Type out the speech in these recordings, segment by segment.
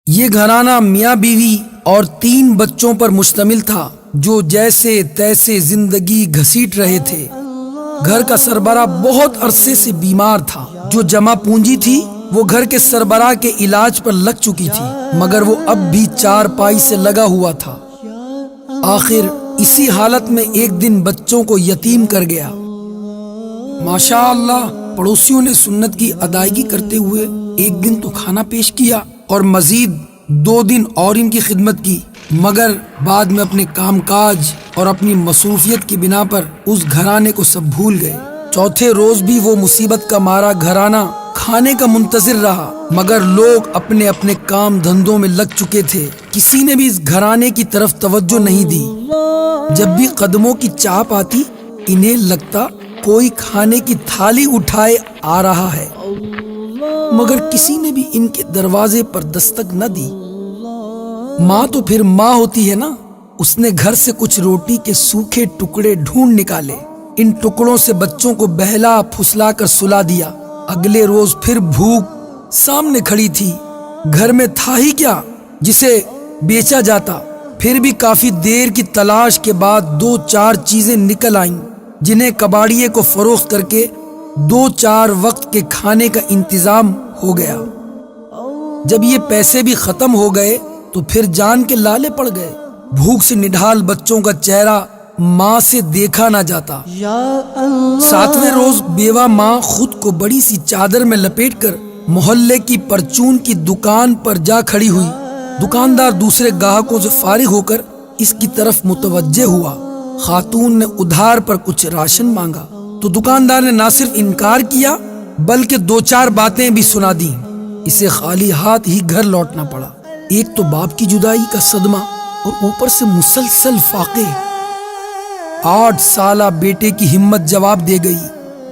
یہ گھرانہ میاں بیوی اور 3 بچوں پر مشتمل تھا جو جیسے تیسے زندگی گھسیٹ رہے تھے۔ گھر کا سربراہ بہت عرصے سے بیمار تھا۔ جو جمع پونجی تھی وہ گھر کے سربراہ کے علاج پر لگ چکی تھی، مگر وہ اب بھی چارپائی سے لگا ہوا تھا۔ آخر اسی حالت میں ایک دن بچوں کو یتیم کر گیا۔ ماشاء اللہ، پڑوسیوں نے سنت کی ادائیگی کرتے ہوئے ایک دن تو کھانا پیش کیا اور مزید 2 دن اور ان کی خدمت کی، مگر بعد میں اپنے کام کاج اور اپنی مصروفیت کی بنا پر اس گھرانے کو سب بھول گئے۔ چوتھے روز بھی وہ مصیبت کا مارا گھرانہ کھانے کا منتظر رہا، مگر لوگ اپنے اپنے کام دھندوں میں لگ چکے تھے۔ کسی نے بھی اس گھرانے کی طرف توجہ نہیں دی۔ جب بھی قدموں کی چاپ آتی، انہیں لگتا کوئی کھانے کی تھالی اٹھائے آ رہا ہے، مگر کسی نے بھی ان کے دروازے پر دستک نہ دی۔ ماں تو پھر ماں ہوتی ہے نا، اس نے گھر سے کچھ روٹی کے سوکھے ٹکڑے ڈھونڈ نکالے، ان ٹکڑوں سے بچوں کو بہلا پھسلا کر سلا دیا۔ اگلے روز پھر بھوک سامنے کھڑی تھی، گھر میں تھا ہی کیا جسے بیچا جاتا۔ پھر بھی کافی دیر کی تلاش کے بعد 2-4 چیزیں نکل آئیں، جنہیں کباڑیے کو فروخت کر کے 2-4 وقت کے کھانے کا انتظام ہو گیا۔ جب یہ پیسے بھی ختم ہو گئے تو پھر جان کے لالے پڑ گئے۔ بھوک سے نڈھال بچوں کا چہرہ ماں سے دیکھا نہ جاتا۔ 7ویں روز بیوہ ماں خود کو بڑی سی چادر میں لپیٹ کر محلے کی پرچون کی دکان پر جا کھڑی ہوئی۔ دکاندار دوسرے گاہکوں سے فارغ ہو کر اس کی طرف متوجہ ہوا۔ خاتون نے ادھار پر کچھ راشن مانگا تو دکاندار نے نہ صرف انکار کیا بلکہ 2-4 باتیں بھی سنا دیں۔ اسے خالی ہاتھ ہی گھر لوٹنا پڑا۔ ایک تو باپ کی جدائی کا صدمہ اور اوپر سے مسلسل فاقے۔ 8 سالہ بیٹے کی ہمت جواب دے گئی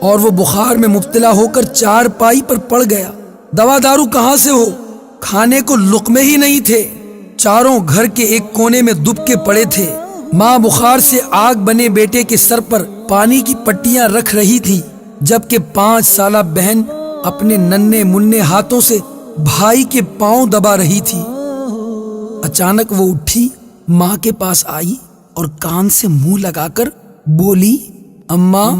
اور وہ بخار میں مبتلا ہو کر چارپائی پر پڑ گیا۔ دوا دارو کہاں سے ہو؟ کھانے کو لقمے ہی نہیں تھے۔ چاروں گھر کے ایک کونے میں دب کے پڑے تھے۔ ماں بخار سے آگ بنے بیٹے کے سر پر پانی کی پٹیاں رکھ رہی تھی، جبکہ 5 سالہ بہن اپنے ننھے منھے ہاتھوں سے بھائی کے پاؤں دبا رہی تھی۔ اچانک وہ اٹھی، ماں کے پاس آئی اور کان سے منہ لگا کر بولی، اماں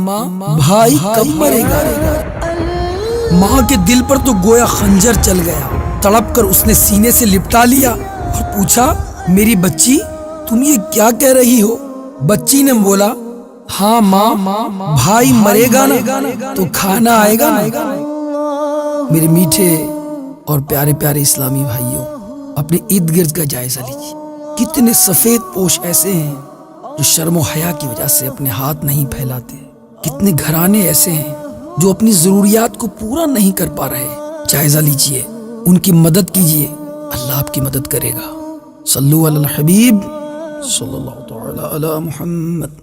بھائی کب مرے گا؟ ماں کے دل پر تو گویا خنجر چل گیا۔ تڑپ کر اس نے سینے سے لپٹا لیا اور پوچھا، میری بچی تم یہ کیا کہہ رہی ہو؟ بچی نے بولا، ہاں ماں، بھائی مرے گا نا تو کھانا آئے گا نا۔ میرے میٹھے اور پیارے پیارے اسلامی بھائیوں، اپنے ارد گرد کا جائزہ لیجیے۔ کتنے سفید پوش ایسے ہیں جو شرم و حیا کی وجہ سے اپنے ہاتھ نہیں پھیلاتے۔ کتنے گھرانے ایسے ہیں جو اپنی ضروریات کو پورا نہیں کر پا رہے۔ جائزہ لیجیے، ان کی مدد کیجیے، اللہ آپ کی مدد کرے گا۔ صلو علی الحبیب صلی اللہ تعالی علی محمد۔